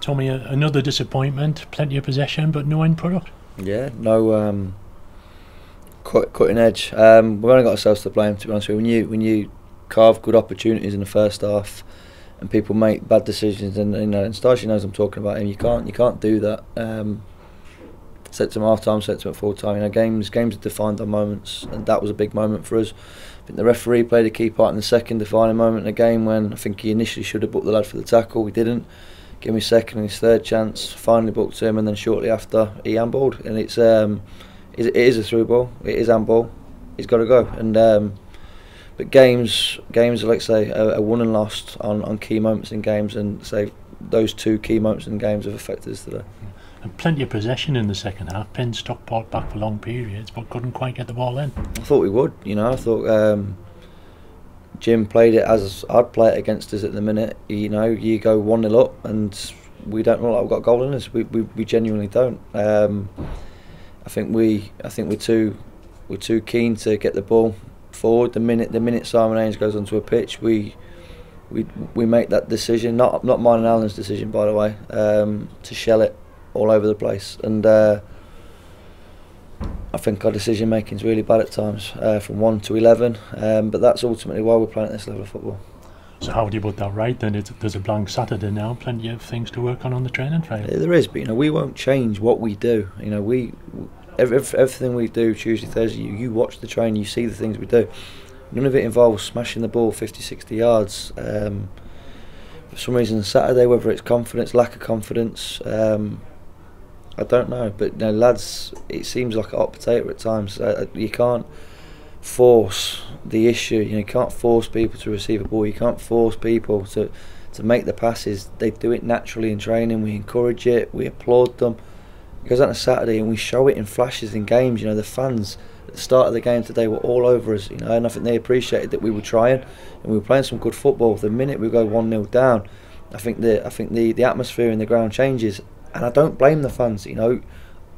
Tommy, another disappointment, plenty of possession but no end product. Yeah, no cutting edge. We've only got ourselves to blame, to be honest with you. When you carve good opportunities in the first half and people make bad decisions, and and Starchy knows I'm talking about him, you can't do that. Said to him half time, said to him at full time. Games are defined on moments, and that was a big moment for us. I think the referee played a key part in the second defining moment in the game, when I think he initially should have booked the lad for the tackle. We didn't. Give him his second and his third chance. Finally booked him, and then shortly after he handballed, and it is a through ball. It is handball. He's got to go. And but games are, like say, are won and lost on key moments in games, and say those two key moments in games have affected us today. And plenty of possession in the second half. Pinned Stockport back for long periods, but couldn't quite get the ball in. I thought we would. I thought Jim played it as I'd play it against us at the minute. You go 1-0 up, and we don't look like we've got a goal in us. We genuinely don't. I think we're too keen to get the ball forward. The minute Simon Haynes goes onto a pitch, we make that decision. Not mine and Alan's decision, by the way, to shell it all over the place. And I think our decision making is really bad at times, from 1 to 11. But that's ultimately why we're playing at this level of football. So how do you put that right then? There's a blank Saturday now, plenty of things to work on the training field. There is, but we won't change what we do. Everything we do Tuesday, Thursday, you watch the train, you see the things we do. None of it involves smashing the ball 50, 60 yards. For some reason Saturday, whether it's confidence, lack of confidence, I don't know, but lads, it seems like a hot potato at times. You can't force the issue. You can't force people to receive a ball. You can't force people to make the passes. They do it naturally in training. We encourage it. We applaud them. It goes out on a Saturday and we show it in flashes in games. The fans at the start of the game today were all over us. And I think they appreciated that we were trying and we were playing some good football. The minute we go 1-0 down, I think the atmosphere in the ground changes. And I don't blame the fans.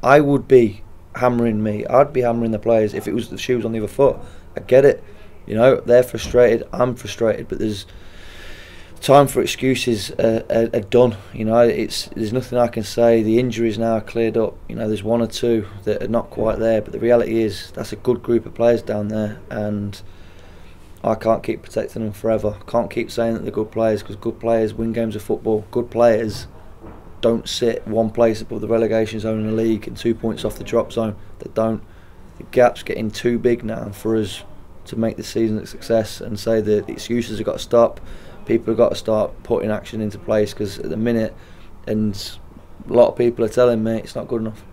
I would be hammering me. I'd be hammering the players if it was the shoes on the other foot. I get it. They're frustrated. I'm frustrated. But there's time for excuses are done. There's nothing I can say. The injuries now are cleared up. There's one or two that are not quite there. But the reality is that's a good group of players down there, and I can't keep protecting them forever. I can't keep saying that they're good players, because good players win games of football. Good players don't sit one place above the relegation zone in the league and 2 points off the drop zone. They don't. The gap's getting too big now for us to make the season a success, and say that the excuses have got to stop. People have got to start putting action into place, because at the minute, and a lot of people are telling me, it's not good enough.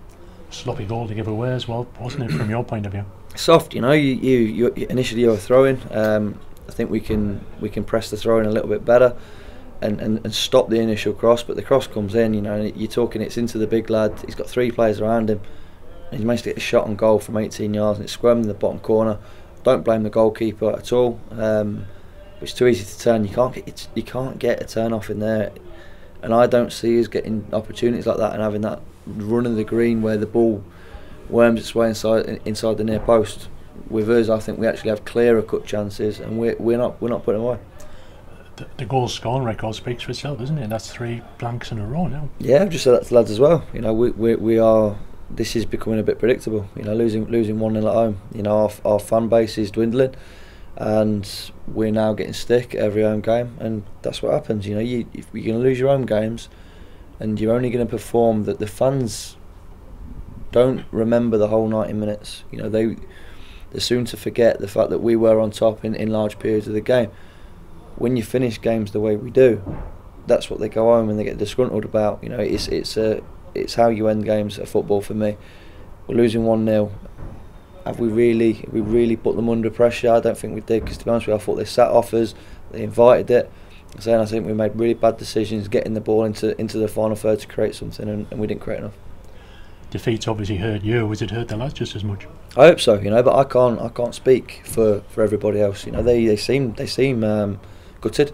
Sloppy goal to give away as well, wasn't it, from your point of view? Soft, you initially you were throwing. I think we can press the throw in a little bit better. And stop the initial cross, but the cross comes in, you're talking, it's into the big lad. He's got 3 players around him, and he's managed to get a shot on goal from 18 yards, and it's squirmed in the bottom corner. Don't blame the goalkeeper at all. It's too easy to turn. You can't get a turn off in there, and I don't see us getting opportunities like that and having that run of the green where the ball worms its way inside the near post. With us, I think we actually have clearer cut chances, and we're not putting them away. The goal scoring record speaks for itself, doesn't it? That's 3 blanks in a row now. Yeah, I've just said that to the lads as well. We are. This is becoming a bit predictable. Losing 1-0 at home. Our fan base is dwindling, and we're now getting stick at every home game, and that's what happens. If you're going to lose your home games, and you're only going to perform, that the fans don't remember the whole 90 minutes. They're soon to forget the fact that we were on top in large periods of the game. When you finish games the way we do, that's what they go home and they get disgruntled about. It's how you end games at football for me. We're losing 1-0. Have we really put them under pressure? I don't think we did, because to be honest with you, I thought they sat off us, they invited it. I think we made really bad decisions getting the ball into the final third to create something, and we didn't create enough. Defeats obviously hurt you. Was it hurt the lads just as much? I hope so, but I can't speak for everybody else. They seem gutted.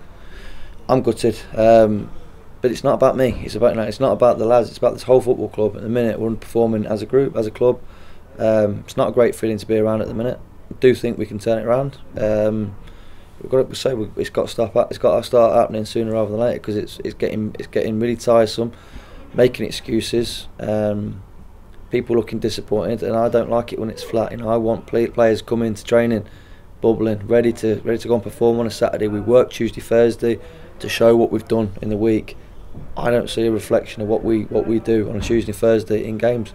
I'm gutted, but it's not about me. It's not about the lads. It's about this whole football club. At the minute, we're underperforming as a group, as a club. It's not a great feeling to be around at the minute. I do think we can turn it around. we've got to say it's got to start happening sooner rather than later, because it's getting really tiresome, making excuses. People looking disappointed, and I don't like it when it's flat. I want players coming to training, bubbling, ready to go and perform on a Saturday. We work Tuesday, Thursday to show what we've done in the week. I don't see a reflection of what we do on a Tuesday, Thursday in games.